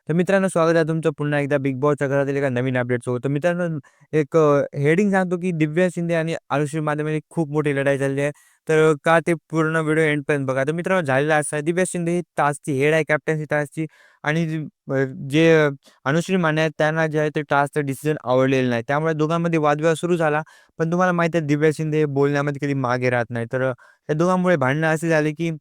तर मित्रांनो, स्वागत आहे तुमचं पुन्हा एकदा बिग बॉसच्या घरातील एका नवीन अपडेटसोबत. तर मित्रांनो, एक हेडिंग सांगतो की दिव्या शिंदे आणि अनुश्री माध्यमांची खूप मोठी लढाई झालेली आहे. तर का ते पूर्ण व्हिडिओ एंडपर्यंत बघा. तर मित्रांनो, झालेलं असं आहे, दिव्या शिंदे ही टास्कची हेड आहे, कॅप्टन्सी टास्कची. आणि जे अनुश्री माने आहेत त्यांना जे आहे ते टास्कचं डिसिजन आवडलेलं नाही. त्यामुळे दोघांमध्ये वादविवाद सुरू झाला. पण तुम्हाला माहिती आहे, दिव्या शिंदे बोलण्यामध्ये कधी मागे राहत नाही. तर या दोघांमुळे भांडणं असे झाले की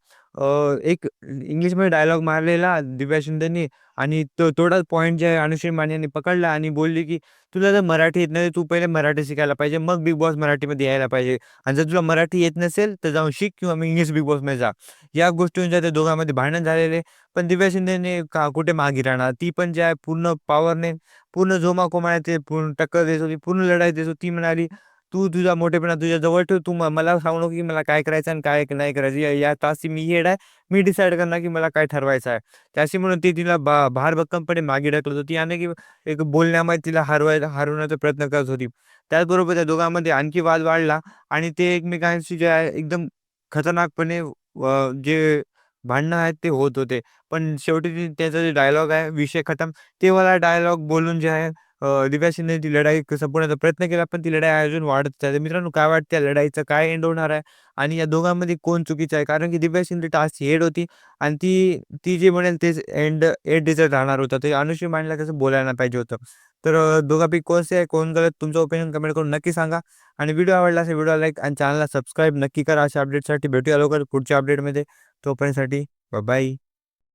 एक इंग्लिशमध्ये डायलॉग मारलेला दिव्या शिंदेनी, आणि तेवढाच पॉइंट जे आहे अनुश्री माने यांनी पकडला आणि बोलली, की "तुला जर मराठी येत नाही, तर तू पहिले मराठी शिकायला पाहिजे. मग बिग बॉस मराठीमध्ये यायला पाहिजे. आणि जर तुला मराठी येत नसेल, तर जाऊन शिक किंवा मग इंग्लिश बिग बॉसमध्ये जा." या गोष्टींच्या त्या दोघांमध्ये भांडण झालेले. पण दिव्या शिंदेने कुठे मागे राहणार. ती पण जे आहे पूर्ण पॉवरने, पूर्ण जोमाकोमाने ते पूर्ण टक्कर देत होती, पूर्ण लढाई देत होती. ती म्हणाली, "तू तुझा मोठेपणा तुझ्या जवळ ठेव. तू मला सांगू नको, की मला काय करायचं आणि काय नाही करायचं. या टास्कची मी हेड आहे. मी डिसाईड करणार, की मला काय ठरवायचं आहे." त्याशी म्हणून ती तिला भारभक्कमपणे मागे ढकलत होती आणि की एक बोलण्यामध्ये तिला हरवण्याचा प्रयत्न करत होती. त्याचबरोबर त्या दोघांमध्ये आणखी वाद वाढला आणि ते एकमेकांशी जे आहे एकदम खतरनाकपणे जे भांडणं आहेत ते होत होते. पण शेवटी त्याचा जे डायलॉग आहे, विषय खतम. ते वाला डायलॉग बोलून जे आहे दिव्या शिंदेने ती लढाई संपवण्याचा प्रयत्न केला, पण ती लढाई अजून वाढत चालली. मित्रांनो, काय वाटतं या लढाईचं काय एंड होणार आहे? आणि या दोघांमध्ये कोण चुकीचं आहे? कारण की दिव्या शिंदे टास्कची हेड होती आणि ती ती जे म्हणेल तेच एंड रिझल्ट राहणार होता. ते अनुश्री मानला कसं बोलायला पाहिजे होतं. तर दोघांपैकी कोणसे आहे, कोण गलत? तुमचं ओपिनियन कमेंट करून नक्की सांगा. आणि व्हिडिओ आवडला असेल व्हिडिओ लाईक आणि चॅनलला सबस्क्राईब नक्की करा. अशा अपडेटसाठी भेटूया लवकर पुढच्या अपडेटमध्ये. तोपर्यंतसाठी बाय.